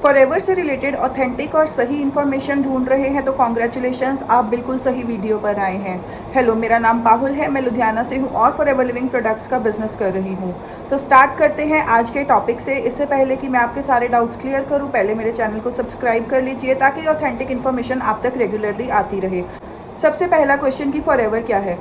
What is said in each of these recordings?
Forever से related authentic और सही इन्फॉर्मेशन ढूंढ रहे हैं तो कॉन्ग्रेचुलेशंस, आप बिल्कुल सही वीडियो पर आए हैं। हेलो, मेरा नाम पाहुल है, मैं लुधियाना से हूं और फॉरएवर लिविंग प्रोडक्ट्स का बिजनेस कर रही हूं। तो स्टार्ट करते हैं आज के टॉपिक से। इससे पहले कि मैं आपके सारे डाउट्स क्लियर करूं, पहले मेरे चैनल को सब्सक्राइब कर लीजिए ताकि ऑथेंटिक इन्फॉर्मेशन आप तक रेगुलरली आती रहे। सबसे पहला क्वेश्चन कि फॉरएवर क्या है।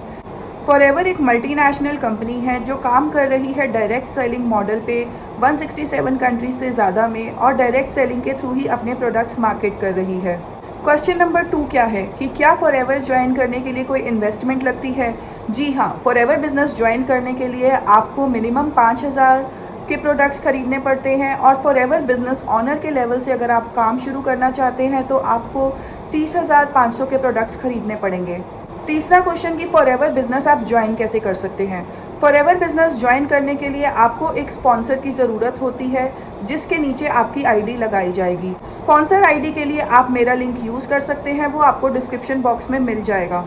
फॉरएवर एक मल्टीनेशनल कंपनी है जो काम कर रही है डायरेक्ट सेलिंग मॉडल पे 167 कंट्रीज से ज़्यादा में, और डायरेक्ट सेलिंग के थ्रू ही अपने प्रोडक्ट्स मार्केट कर रही है। क्वेश्चन नंबर 2 क्या है कि क्या फॉरएवर ज्वाइन करने के लिए कोई इन्वेस्टमेंट लगती है। जी हाँ, फॉरएवर बिजनेस ज्वाइन करने के लिए आपको मिनिमम 5,000 के प्रोडक्ट्स खरीदने पड़ते हैं, और फॉरएवर बिजनेस ऑनर के लेवल से अगर आप काम शुरू करना चाहते हैं तो आपको 30,500 के प्रोडक्ट्स खरीदने पड़ेंगे। तीसरा क्वेश्चन कि फॉरएवर बिजनेस आप ज्वाइन कैसे कर सकते हैं। फॉरएवर बिजनेस ज्वाइन करने के लिए आपको एक स्पॉन्सर की ज़रूरत होती है जिसके नीचे आपकी आईडी लगाई जाएगी। स्पॉन्सर आईडी के लिए आप मेरा लिंक यूज़ कर सकते हैं, वो आपको डिस्क्रिप्शन बॉक्स में मिल जाएगा।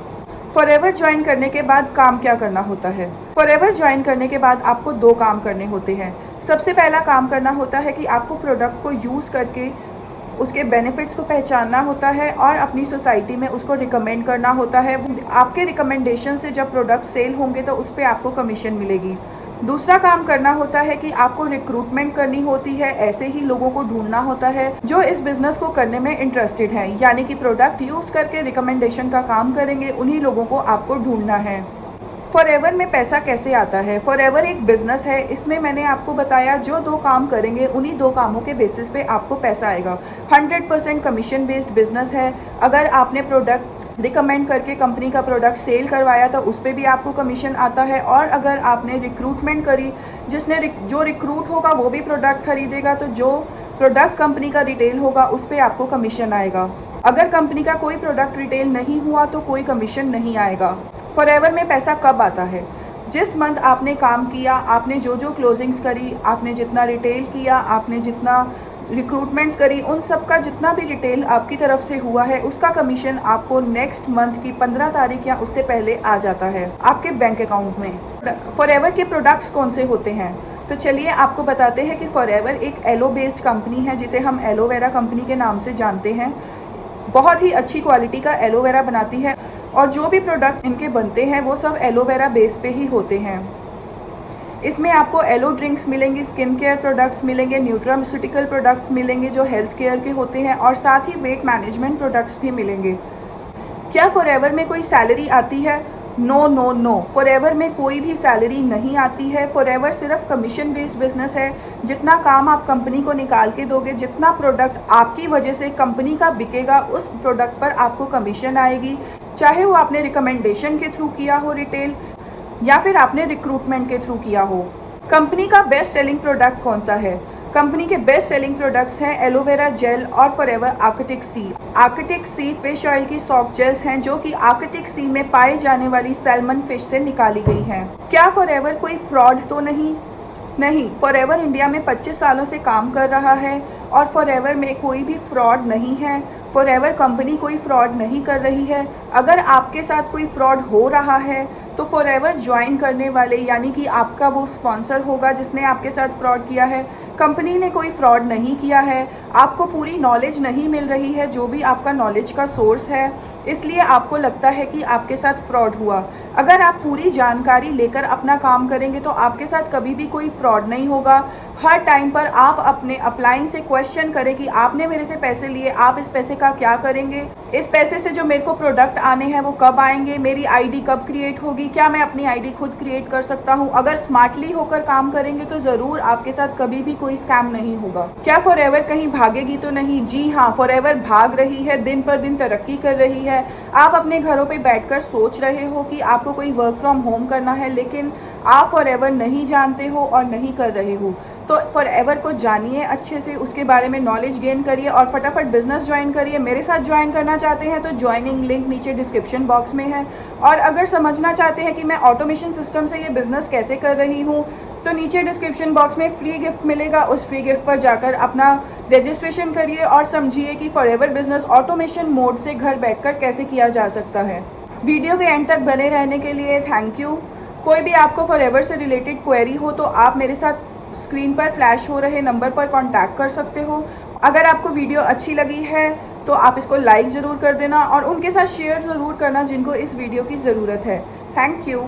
फॉरएवर ज्वाइन करने के बाद काम क्या करना होता है। फॉरएवर ज्वाइन करने के बाद आपको 2 काम करने होते हैं। सबसे पहला काम करना होता है कि आपको प्रोडक्ट को यूज़ करके उसके बेनिफिट्स को पहचानना होता है और अपनी सोसाइटी में उसको रिकमेंड करना होता है। आपके रिकमेंडेशन से जब प्रोडक्ट सेल होंगे तो उस पर आपको कमीशन मिलेगी। दूसरा काम करना होता है कि आपको रिक्रूटमेंट करनी होती है, ऐसे ही लोगों को ढूंढना होता है जो इस बिज़नेस को करने में इंटरेस्टेड हैं, यानी कि प्रोडक्ट यूज़ करके रिकमेंडेशन का काम करेंगे, उन्हीं लोगों को आपको ढूंढना है। फॉरएवर में पैसा कैसे आता है। फॉरएवर एक बिजनेस है, इसमें मैंने आपको बताया जो 2 काम करेंगे उन्हीं 2 कामों के बेसिस पे आपको पैसा आएगा। 100% कमीशन बेस्ड बिजनेस है। अगर आपने प्रोडक्ट रिकमेंड करके कंपनी का प्रोडक्ट सेल करवाया तो उस पर भी आपको कमीशन आता है, और अगर आपने रिक्रूटमेंट करी, जो रिक्रूट होगा वो भी प्रोडक्ट खरीदेगा, तो जो प्रोडक्ट कंपनी का रिटेल होगा उस पर आपको कमीशन आएगा। अगर कंपनी का कोई प्रोडक्ट रिटेल नहीं हुआ तो कोई कमीशन नहीं आएगा। फॉरएवर में पैसा कब आता है। जिस मंथ आपने काम किया, आपने जो क्लोजिंग्स करी, आपने जितना रिटेल किया, आपने जितना रिक्रूटमेंट्स करी, उन सब का जितना भी रिटेल आपकी तरफ से हुआ है उसका कमीशन आपको नेक्स्ट मंथ की 15 तारीख या उससे पहले आ जाता है आपके बैंक अकाउंट में। फॉरएवर के प्रोडक्ट्स कौन से होते हैं, तो चलिए आपको बताते हैं कि फॉरएवर एक एलो बेस्ड कंपनी है जिसे हम एलोवेरा कंपनी के नाम से जानते हैं। बहुत ही अच्छी क्वालिटी का एलोवेरा बनाती है, और जो भी प्रोडक्ट्स इनके बनते हैं वो सब एलोवेरा बेस पे ही होते हैं। इसमें आपको एलो ड्रिंक्स मिलेंगी, स्किन केयर प्रोडक्ट्स मिलेंगे, न्यूट्रास्यूटिकल प्रोडक्ट्स मिलेंगे जो हेल्थ केयर के होते हैं, और साथ ही वेट मैनेजमेंट प्रोडक्ट्स भी मिलेंगे। क्या फॉरएवर में कोई सैलरी आती है। नो नो नो, फॉरएवर में कोई भी सैलरी नहीं आती है। फॉरएवर सिर्फ कमीशन बेस्ड बिजनेस है। जितना काम आप कंपनी को निकाल के दोगे, जितना प्रोडक्ट आपकी वजह से कंपनी का बिकेगा, उस प्रोडक्ट पर आपको कमीशन आएगी, चाहे वो आपने रिकमेंडेशन के थ्रू किया हो रिटेल, या फिर आपने रिक्रूटमेंट के थ्रू किया हो। कंपनी का बेस्ट सेलिंग प्रोडक्ट कौन सा है। कंपनी के बेस्ट सेलिंग प्रोडक्ट्स हैं एलोवेरा जेल और फॉरएवर आर्कटिक सी। आर्कटिक सी फिश ऑयल की सॉफ्ट जेल्स हैं जो कि आर्कटिक सी में पाए जाने वाली सैल्मन फिश से निकाली गई हैं। क्या फॉरएवर कोई फ्रॉड तो नहीं, फॉरएवर इंडिया में 25 सालों से काम कर रहा है और फॉरएवर में कोई भी फ्रॉड नहीं है। फॉरएवर कंपनी कोई फ्रॉड नहीं कर रही है। अगर आपके साथ कोई फ्रॉड हो रहा है तो फॉरएवर ज्वाइन करने वाले, यानी कि आपका वो स्पॉन्सर होगा जिसने आपके साथ फ्रॉड किया है। कंपनी ने कोई फ्रॉड नहीं किया है। आपको पूरी नॉलेज नहीं मिल रही है, जो भी आपका नॉलेज का सोर्स है, इसलिए आपको लगता है कि आपके साथ फ्रॉड हुआ। अगर आप पूरी जानकारी लेकर अपना काम करेंगे तो आपके साथ कभी भी कोई फ्रॉड नहीं होगा। हर टाइम पर आप अपने अपलाइन से क्वेश्चन करें कि आपने मेरे से पैसे लिए, आप इस पैसे का क्या करेंगे, इस पैसे से जो मेरे को प्रोडक्ट आने हैं वो कब आएंगे, मेरी आईडी कब क्रिएट होगी, क्या मैं अपनी आईडी खुद क्रिएट कर सकता हूँ। अगर स्मार्टली होकर काम करेंगे तो ज़रूर आपके साथ कभी भी कोई स्कैम नहीं होगा। क्या फॉरएवर कहीं भागेगी तो नहीं। जी हाँ, फॉरएवर भाग रही है, दिन पर दिन तरक्की कर रही है। आप अपने घरों पे बैठकर सोच रहे हो कि आपको कोई वर्क फ्रॉम होम करना है, लेकिन आप फॉरएवर नहीं जानते हो और नहीं कर रहे हो, तो फॉरएवर को जानिए अच्छे से, उसके बारे में नॉलेज गेन करिए और फटाफट बिजनेस ज्वाइन करिए। मेरे साथ ज्वाइन करना चाहते हैं तो ज्वाइनिंग लिंक नीचे डिस्क्रिप्शन बॉक्स में है, और अगर समझना चाहते हैं कि मैं ऑटोमेशन सिस्टम से ये बिज़नेस कैसे कर रही हूँ तो नीचे डिस्क्रिप्शन बॉक्स में फ्री गिफ्ट मिलेगा। उस फ्री गिफ्ट पर जाकर अपना रजिस्ट्रेशन करिए और समझिए कि फॉरएवर बिजनेस ऑटोमेशन मोड से घर बैठकर कैसे किया जा सकता है। वीडियो के एंड तक बने रहने के लिए थैंक यू। कोई भी आपको फॉरएवर से रिलेटेड क्वेरी हो तो आप मेरे साथ स्क्रीन पर फ्लैश हो रहे नंबर पर कांटेक्ट कर सकते हो। अगर आपको वीडियो अच्छी लगी है तो आप इसको लाइक ज़रूर कर देना और उनके साथ शेयर ज़रूर करना जिनको इस वीडियो की ज़रूरत है। Thank you.